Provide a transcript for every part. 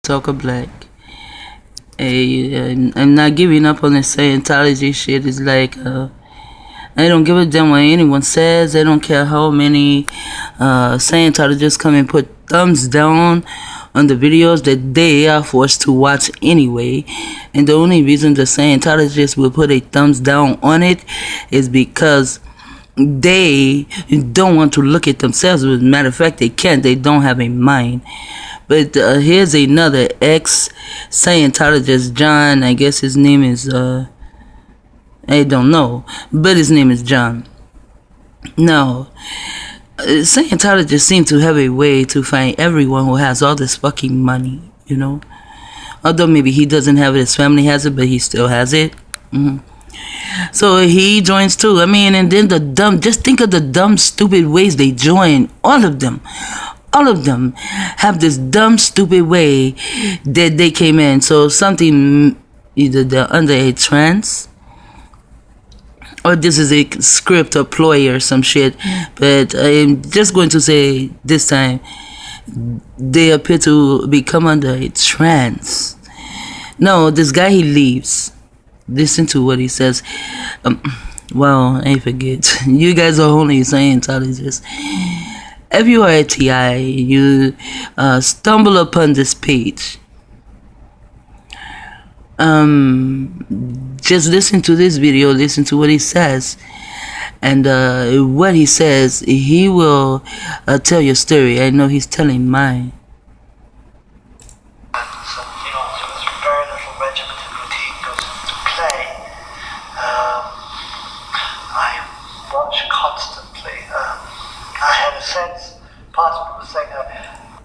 Talker Black. I'm not giving up on the Scientology shit. It's like, I don't give a damn what anyone says. I don't care how many Scientologists come and put thumbs down on the videos that they are forced to watch anyway. And the only reason the Scientologists will put a thumbs down on it is because they don't want to look at themselves. As a matter of fact, they can't. They don't have a mind. But here's another ex-Scientologist, John. I guess his name is, I don't know. But his name is John. Now, Scientologists seem to have a way to find everyone who has all this fucking money, you know? Although maybe he doesn't have it, his family has it, but he still has it. So he joins too. I mean, and then just think of the dumb, stupid ways they join. All of them have this dumb, stupid way that they came in. So something, either they're under a trance, or this is a script or ploy or some shit. But I'm just going to say this time, they appear to become under a trance. No, this guy, he leaves. Listen to what he says. Well, I forget. You guys are only Scientologists. If you are a TI, you stumble upon this page. Just listen to this video, listen to what he says. And what he says, he will tell your story. I know he's telling mine.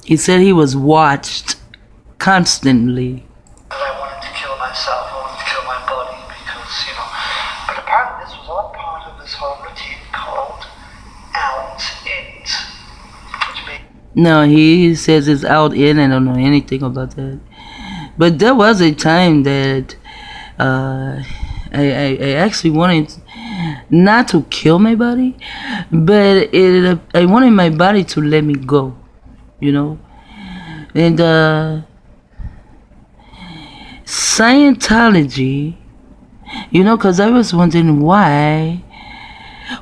He said he was watched constantly. I wanted to kill myself, I wanted to kill my body because, but apparently this was all part of this whole routine called out it. No, he says it's out in. I don't know anything about that. But there was a time that I actually wanted not to kill my body, but I wanted my body to let me go, and Scientology, because I was wondering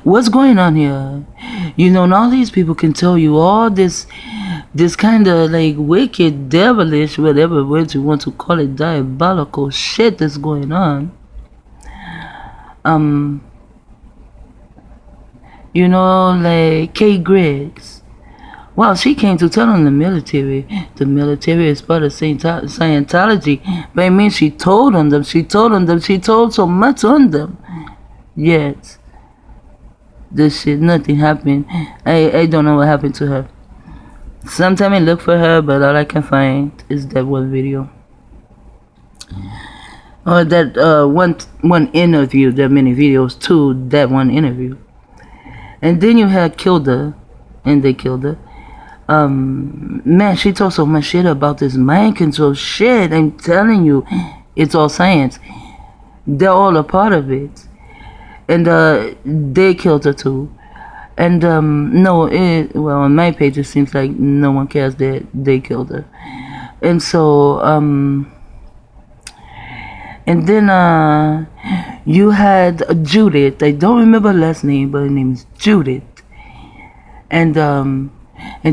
what's going on here, and all these people can tell you all this kind of like wicked, devilish, whatever words you want to call it, diabolical shit that's going on. Like Kay Griggs. Well, she came to tell on the military. The military is part of Scientology. But I mean, she told on them. She told so much on them. Yet, this shit, nothing happened. I don't know what happened to her. Sometime I look for her, but all I can find is that one video. Or that one interview. There are many videos to that one interview. And then you had killed her, and they killed her. Man, she talks so much shit about this mind control shit. I'm telling you, it's all science. They're all a part of it. And they killed her too. And well, on my page it seems like no one cares that they killed her. And so and then you had Judith. I don't remember her last name, but her name is Judith. And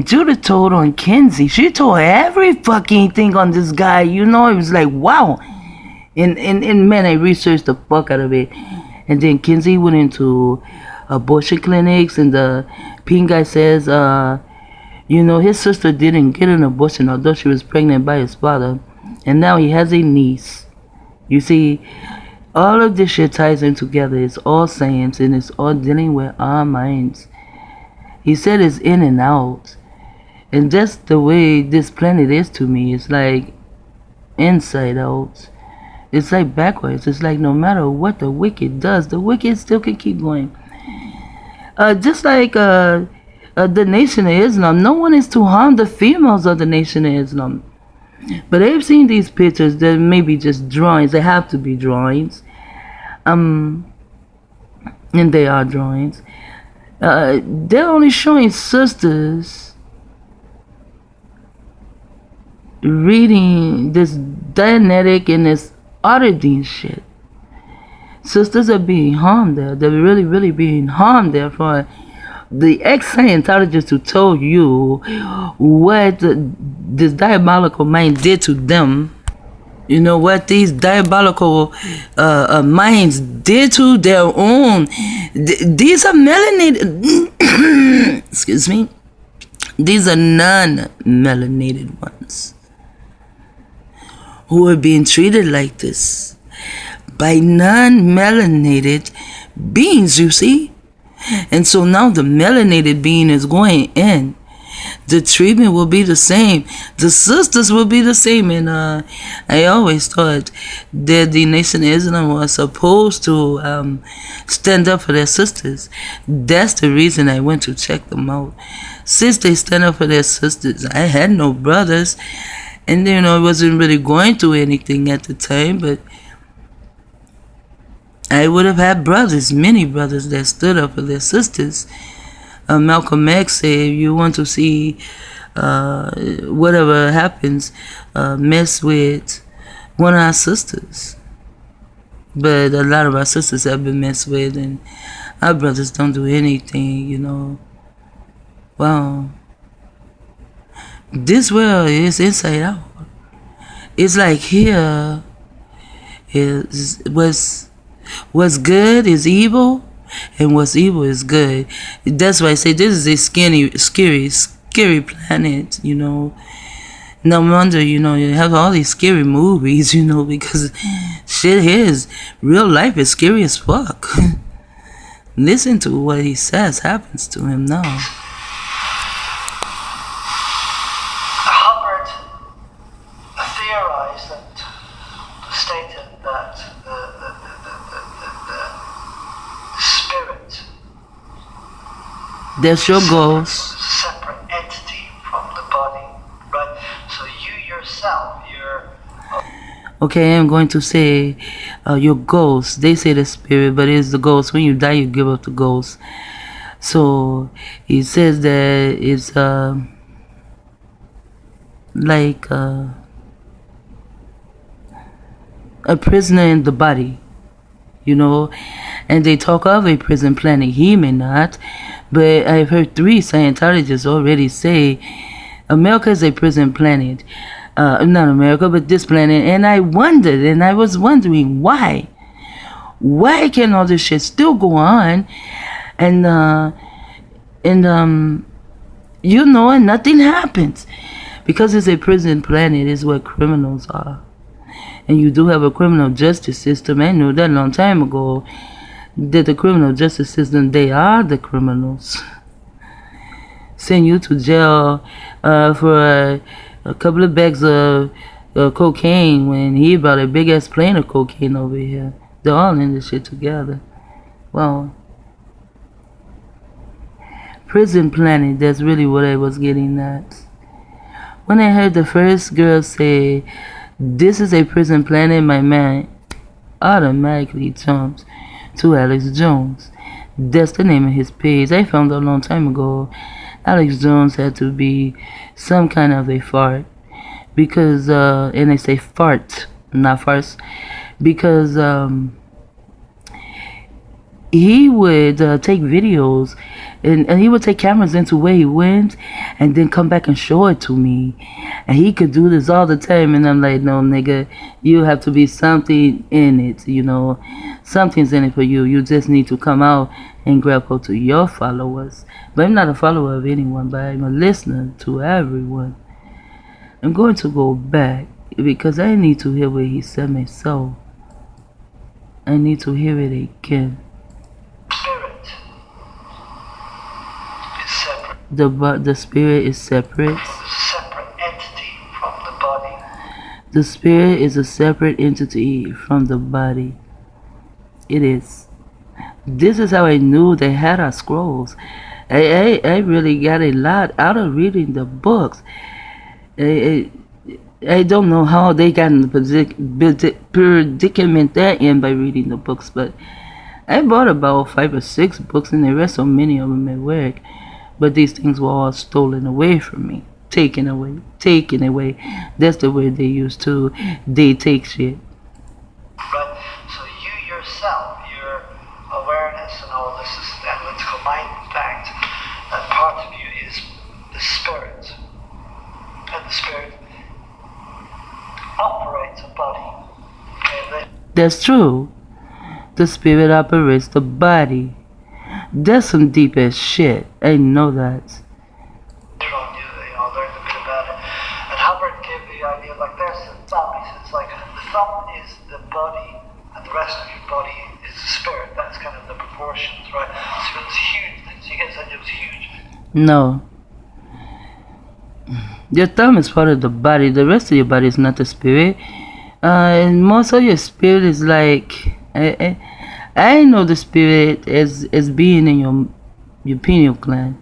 Judith told on Kinsey. She told every fucking thing on this guy. It was like, wow. And man, I researched the fuck out of it. And then Kinsey went into abortion clinics, and the pink guy says, his sister didn't get an abortion, although she was pregnant by his father. And now he has a niece. You see, all of this shit ties in together. It's all science, and it's all dealing with our minds. He said it's in and out. And that's the way this planet is to me. It's like inside out. It's like backwards. It's like no matter what the wicked does, the wicked still can keep going. Just like the Nation of Islam, no one is to harm the females of the Nation of Islam. But I've seen these pictures that may be just drawings. They have to be drawings. And they are drawings. They're only showing sisters reading this Dianetic and this Otterdean shit. Sisters are being harmed there. They're really, really being harmed there for the ex-Scientologist who told you what this diabolical mind did to them. You know what these diabolical minds did to their own. These are melanated. Excuse me. These are non-melanated ones who are being treated like this by non-melanated beings, you see. And so now the melanated being is going in. The treatment will be the same. The sisters will be the same. And I always thought that the Nation of Islam was supposed to stand up for their sisters. That's the reason I went to check them out. Since they stand up for their sisters, I had no brothers. And you know, I wasn't really going through anything at the time, but I would have had brothers, many brothers that stood up for their sisters. Malcolm X said, if you want to see whatever happens, mess with one of our sisters. But a lot of our sisters have been messed with, and our brothers don't do anything, you know. Wow. This world is inside out. It's like here is what's good is evil, and what's evil is good. That's why I say this is a scary planet, you know. No wonder, you know, you have all these scary movies, you know, because shit here is, real life is scary as fuck. Listen to what he says happens to him now. Hubbard theorized and stated that the spirit, That's your goals. separate entity from the body, right? So you yourself, you're Okay, I'm going to say your ghost. They say the spirit, but it's the ghost. When you die, you give up the ghost. So he says that it's like a prisoner in the body, you know. And they talk of a prison planet. He may not, but I've heard 3 Scientologists already say America is a prison planet. Not America, but this planet. And I wondered, and I was wondering why. Why can all this shit still go on? And you know, and nothing happens. Because it's a prison planet, is where criminals are. And you do have a criminal justice system. I knew that a long time ago, that the criminal justice system, they are the criminals. Send you to jail for a couple of bags of cocaine when he brought a big ass plane of cocaine over here. They're all in this shit together. Well, prison planet, that's really what I was getting at. When I heard the first girl say, this is a prison planet, my mind automatically jumps to Alex Jones. That's the name of his page. I found out a long time ago Alex Jones had to be some kind of a fart. Because, and I say fart, not farce, because he would take videos and he would take cameras into where he went and then come back and show it to me. And he could do this all the time, and I'm like, no, nigga, you have to be something in it, you know. Something's in it for you. You just need to come out and grab hold to your followers. But I'm not a follower of anyone, but I'm a listener to everyone. I'm going to go back because I need to hear what he said myself. I need to hear it again. spirit is separate. The spirit is separate. It's a separate entity from the body. The spirit is a separate entity from the body. It is. This is how I knew they had our scrolls. I really got a lot out of reading the books. I don't know how they got in the predicament they're in by reading the books, but I bought about 5 or 6 books, and there were so many of them at work. But these things were all stolen away from me. taken away, taken away. That's the word they use to. They take shit. Right? So you yourself, your awareness and all this is analytical mind, in fact, that part of you is the spirit. And the spirit operates a body. Okay? That's true. The spirit operates the body. That's some deep ass shit. I know that. Learned a bit about it. And Hubbard gave the idea like there's the thumb. He says like the thumb is the body and the rest of your body is the spirit. That's kind of the proportions, right? So it's huge. So you get that it was huge. No. Your thumb is part of the body. The rest of your body is not the spirit. And most of your spirit is like I know the spirit as being in your pineal gland.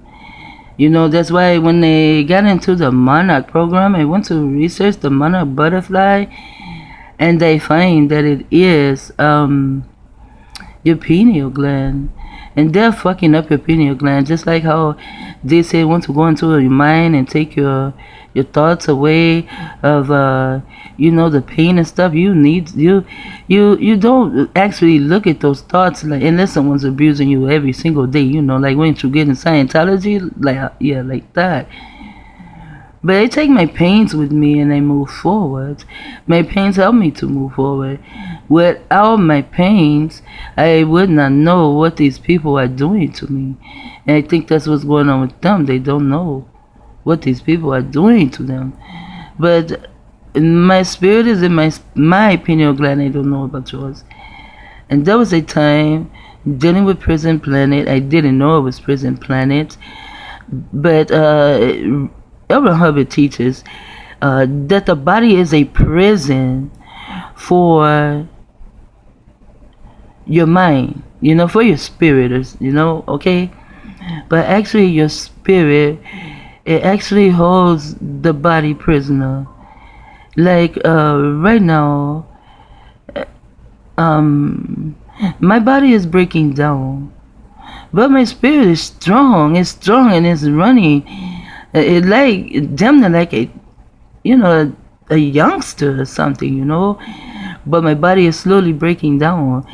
You know, that's why when they got into the monarch program, I went to research the monarch butterfly, and they find that it is your pineal gland. And they're fucking up your pineal gland, just like how they say want to go into your mind and take your thoughts away of the pain and stuff. You don't actually look at those thoughts like unless someone's abusing you every single day, like when you get in Scientology, like that. But I take my pains with me and I move forward. My pains help me to move forward. Without my pains, I would not know what these people are doing to me. And I think that's what's going on with them. They don't know what these people are doing to them. But my spirit is in my pineal gland. I don't know about yours. And there was a time dealing with Prison Planet. I didn't know it was Prison Planet. But Elvin Hubbard teaches that the body is a prison for your mind, for your spirit, okay? But actually your spirit, it actually holds the body prisoner. Like right now, my body is breaking down, but my spirit is strong. It's strong and it's running. It like damn near like a youngster or something, But my body is slowly breaking down,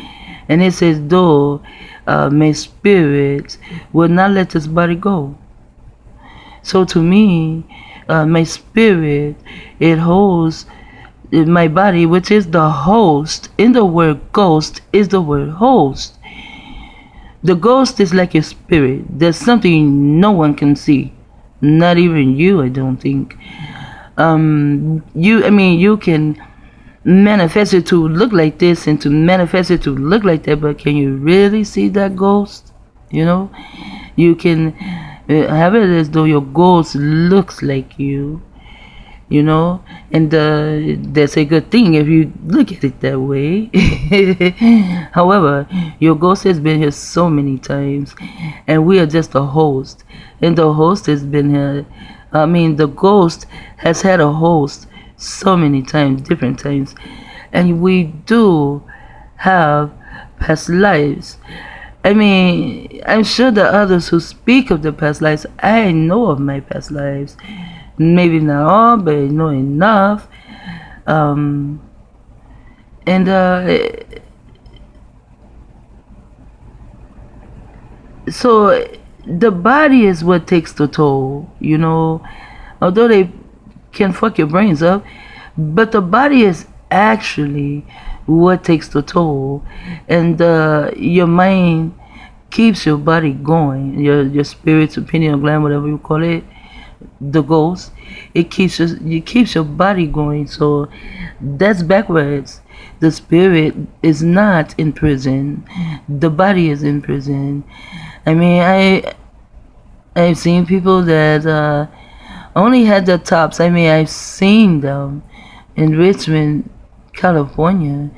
and it says though my spirit will not let this body go. So to me, my spirit, it holds my body, which is the host. In the word ghost is the word host. The ghost is like your spirit. There's something no one can see. Not even you, I don't think. You can manifest it to look like this and to manifest it to look like that, but can you really see that ghost? You can have it as though your ghost looks like you, and that's a good thing if you look at it that way. However, your ghost has been here so many times, and we are just a host, and the host has been here. The ghost has had a host so many times, different times, and we do have past lives. I'm sure the others who speak of the past lives, I know of my past lives. Maybe not all, but I know enough. So the body is what takes the toll, Although they can fuck your brains up, but the body is actually what takes the toll. And your mind keeps your body going. Your spirit's pineal gland, whatever you call it, the ghost, it keeps your body going. So that's backwards. The spirit is not in prison. The body is in prison. I've seen people that only had the tops. I've seen them in Richmond, California.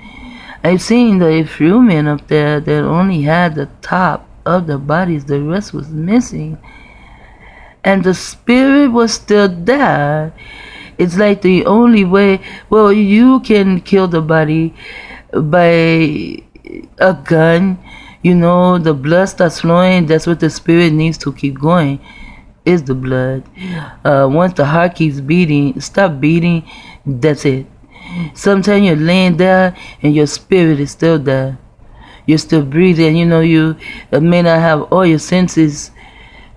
I've seen a few men up there that only had the top of the bodies. The rest was missing. And the spirit was still there. It's like the only way. Well, you can kill the body by a gun. The blood starts flowing. That's what the spirit needs to keep going. is the blood. Once the heart keeps beating, stop beating, that's it. Sometimes you're laying there and your spirit is still there. You're still breathing. You know, you may not have all your senses,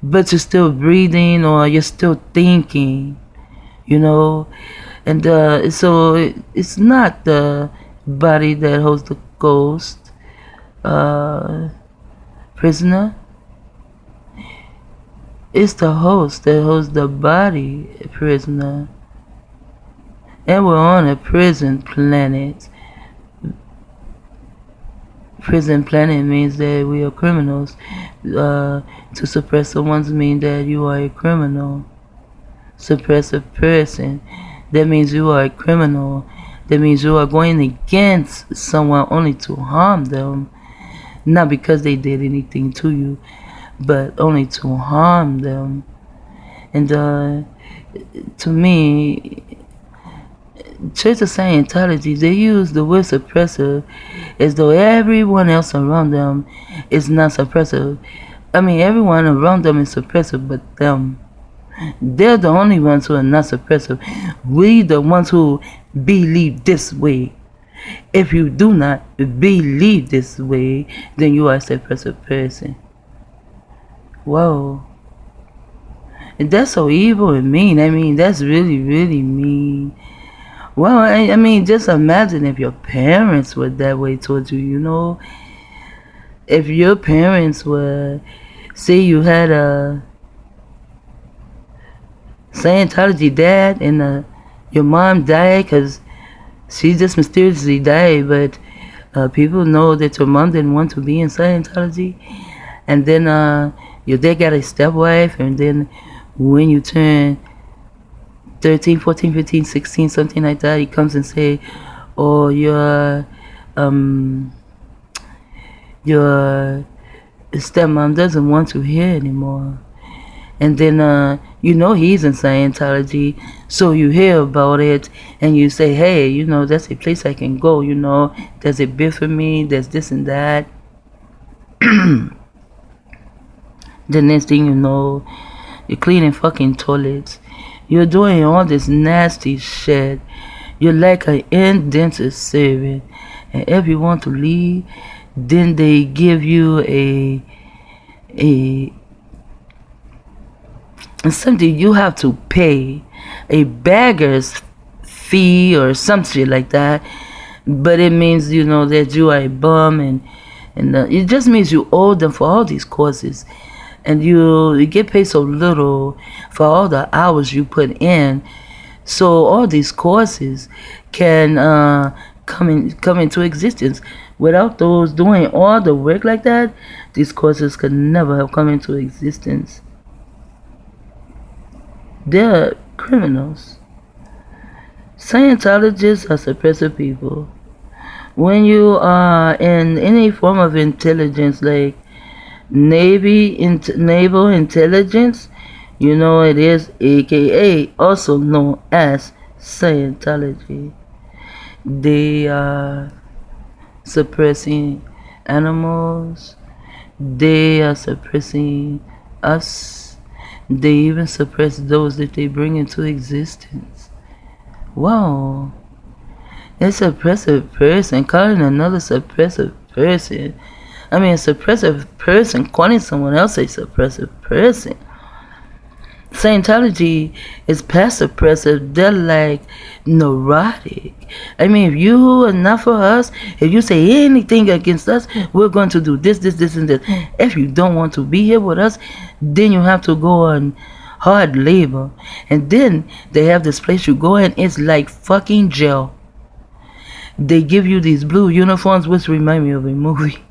but you're still breathing or you're still thinking, you know. And so it's not the body that holds the ghost, prisoner. It's the host that holds the body, prisoner. And we're on a prison planet. Prison planet means that we are criminals. To suppress someone means that you are a criminal. Suppress a person, that means you are a criminal. That means you are going against someone only to harm them. Not because they did anything to you, but only to harm them. And to me, Church of Scientology, they use the word suppressive as though everyone else around them is not suppressive. I mean, everyone around them is suppressive but them. They're the only ones who are not suppressive. We the ones who believe this way. If you do not believe this way, then you are a suppressive person. Whoa. And that's so evil and mean. I mean, that's really, really mean. Well, I mean, just imagine if your parents were that way towards you, you know. If your parents were, say you had a Scientology dad and your mom died because she just mysteriously died, but people know that your mom didn't want to be in Scientology. And then your dad got a stepwife, and then when you turn 13, 14, 15, 16, something like that, he comes and say, oh, your stepmom doesn't want you here anymore. And then you know he's in Scientology, so you hear about it and you say, hey, you know, that's a place I can go, you know, there's a bit for me, there's this and that. The next thing you know, you're cleaning fucking toilets. You're doing all this nasty shit. You're like an indentured servant. And if you want to leave, then they give you something you have to pay, a beggar's fee or some shit like that. But it means, you know, that you are a bum, and it just means you owe them for all these courses. And you get paid so little for all the hours you put in. So all these courses can come into existence. Without those doing all the work like that, these courses could never have come into existence. They're criminals. Scientologists are suppressive people. When you are in any form of intelligence, like naval intelligence, you know it is, aka also known as Scientology. They are suppressing animals. They are suppressing us. They even suppress those that they bring into existence. Wow. A suppressive person calling another suppressive person. I mean, a suppressive person calling someone else a suppressive person. Scientology is past suppressive. They're like neurotic. I mean, if you are not for us, if you say anything against us, we're going to do this, this, this, and this. If you don't want to be here with us, then you have to go on hard labor. And then they have this place you go in. It's like fucking jail. They give you these blue uniforms, which remind me of a movie.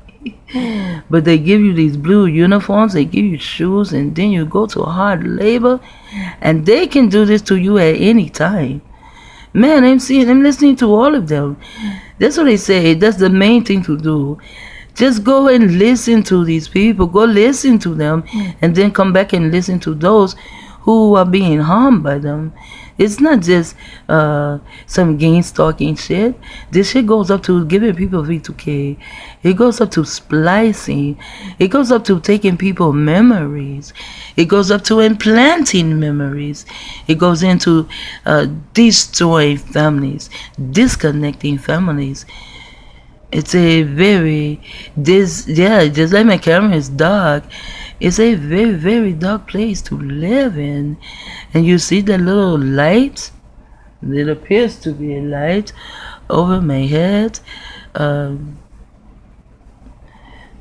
But they give you these blue uniforms, they give you shoes, and then you go to hard labor, and they can do this to you at any time. Man, I'm listening to all of them. That's what they say. That's the main thing to do. Just go and listen to these people. Go listen to them, and then come back and listen to those who are being harmed by them. It's not just some game stalking shit. This shit goes up to giving people V2K. It goes up to splicing. It goes up to taking people memories. It goes up to implanting memories. It goes into destroying families, disconnecting families. It's a very just like my camera is dark. It's a very, very dark place to live in. And you see that little light? It appears to be a light over my head.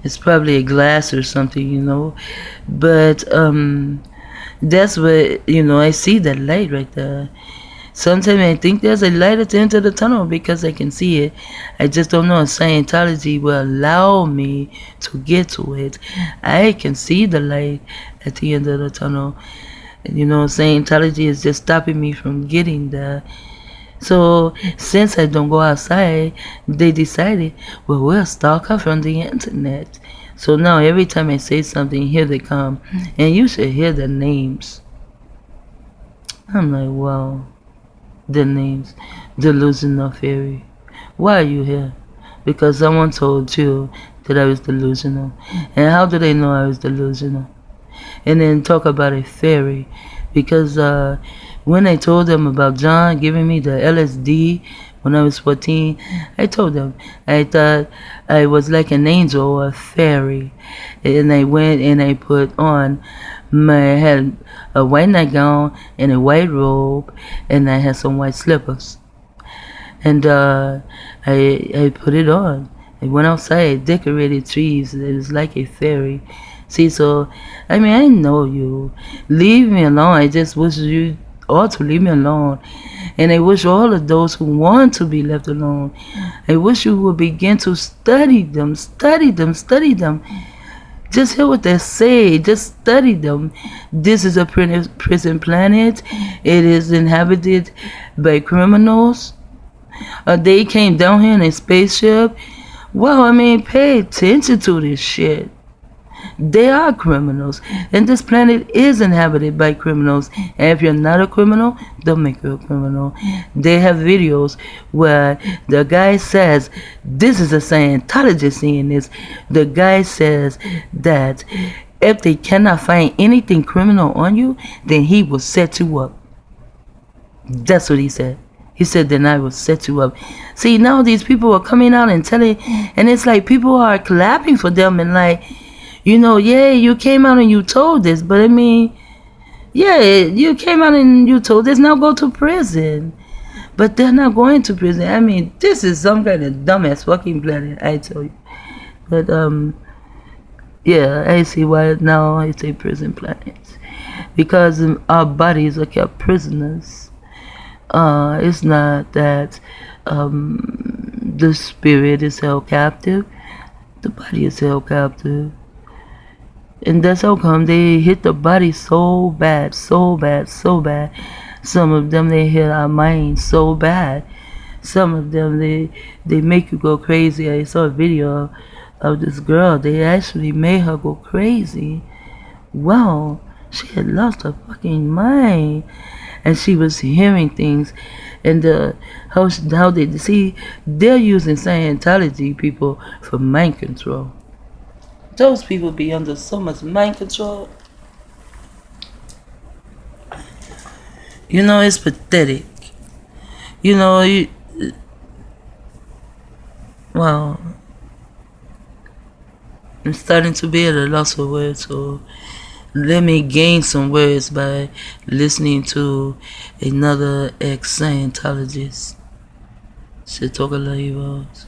It's probably a glass or something, But that's what, I see that light right there. Sometimes I think there's a light at the end of the tunnel because I can see it. I just don't know if Scientology will allow me to get to it. I can see the light at the end of the tunnel. Scientology is just stopping me from getting there. So since I don't go outside, they decided, well, we'll stalk her from the internet. So now every time I say something, here they come. And you should hear the names. I'm like, wow. The names, delusional fairy. Why are you here? Because someone told you that I was delusional. And how do they know I was delusional? And then talk about a fairy. Because when I told them about John giving me the LSD when I was 14, I told them I thought I was like an angel or a fairy. And I went and I put on I had a white nightgown and a white robe, and I had some white slippers. And I put it on. I went outside, decorated trees. It was like a fairy. See, so, I know you. Leave me alone. I just wish you all to leave me alone. And I wish all of those who want to be left alone, I wish you would begin to study them. Just hear what they say. Just study them. This is a prison planet. It is inhabited by criminals. They came down here in a spaceship. Well, pay attention to this shit. They are criminals. And this planet is inhabited by criminals. And if you're not a criminal, they'll make you a criminal. They have videos where the guy says, this is a Scientologist saying this. The guy says that if they cannot find anything criminal on you, then he will set you up. That's what he said. He said, then I will set you up. See, now these people are coming out and telling, and it's like people are clapping for them and like, yeah, you came out and you told this, but yeah, you came out and you told this, now go to prison. But they're not going to prison. This is some kind of dumbass fucking planet, I tell you. But, yeah, I see why now it's a prison planet. Because our bodies are kept prisoners. It's not that the spirit is held captive. The body is held captive. And that's how come they hit the body so bad. Some of them, they hit our minds so bad. Some of them, they make you go crazy. I saw a video of this girl. They actually made her go crazy. Wow, she had lost her fucking mind. And she was hearing things. And how they see, they're using Scientology people for mind control. Those people be under so much mind control. It's pathetic. Well, I'm starting to be at a loss for words, so let me gain some words by listening to another ex-Scientologist. Se toca la voz.